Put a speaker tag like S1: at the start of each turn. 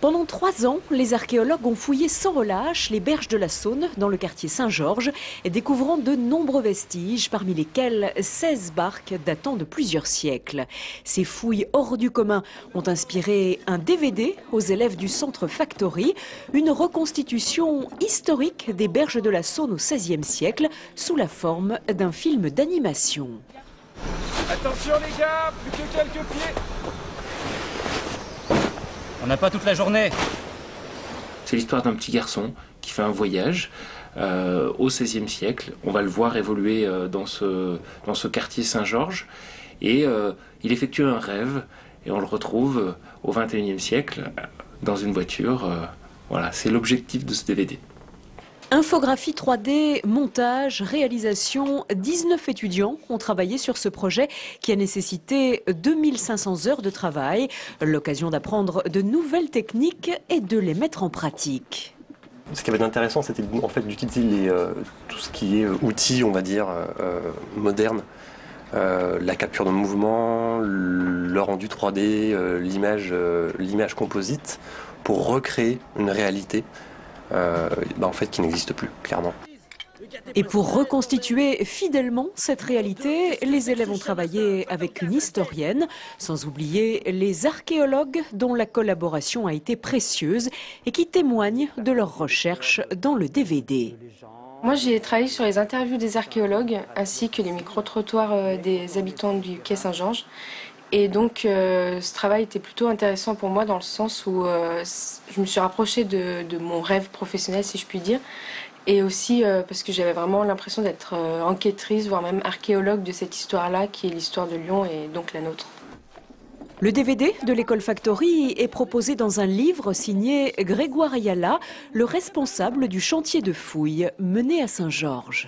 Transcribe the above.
S1: Pendant 3 ans, les archéologues ont fouillé sans relâche les berges de la Saône dans le quartier Saint-Georges, découvrant de nombreux vestiges, parmi lesquels 16 barques datant de plusieurs siècles. Ces fouilles hors du commun ont inspiré un DVD aux élèves du centre Factory, une reconstitution historique des berges de la Saône au XVIe siècle sous la forme d'un film d'animation.
S2: Attention les gars, plus que quelques pieds.
S3: On n'a pas toute la journée.
S4: C'est l'histoire d'un petit garçon qui fait un voyage au XVIe siècle. On va le voir évoluer dans ce quartier Saint-Georges. Et il effectue un rêve et on le retrouve au XXIe siècle dans une voiture. Voilà, c'est l'objectif de ce DVD.
S1: Infographie 3D, montage, réalisation, 19 étudiants ont travaillé sur ce projet qui a nécessité 2500 heures de travail. L'occasion d'apprendre de nouvelles techniques et de les mettre en pratique.
S5: Ce qui avait d'intéressant, c'était en fait d'utiliser tout ce qui est outils, on va dire, modernes. La capture de mouvement, le rendu 3D, l'image composite, pour recréer une réalité en fait, qui n'existe plus, clairement.
S1: Et pour reconstituer fidèlement cette réalité, les élèves ont travaillé avec une historienne, sans oublier les archéologues dont la collaboration a été précieuse et qui témoignent de leurs recherches dans le DVD.
S6: Moi, j'ai travaillé sur les interviews des archéologues ainsi que les micro-trottoirs des habitants du quai Saint-Georges. Et donc, ce travail était plutôt intéressant pour moi dans le sens où je me suis rapprochée de mon rêve professionnel, si je puis dire. Et aussi parce que j'avais vraiment l'impression d'être enquêtrice, voire même archéologue de cette histoire-là, qui est l'histoire de Lyon et donc la nôtre.
S1: Le DVD de l'école Factory est proposé dans un livre signé Grégoire Ayala, le responsable du chantier de fouilles mené à Saint-Georges.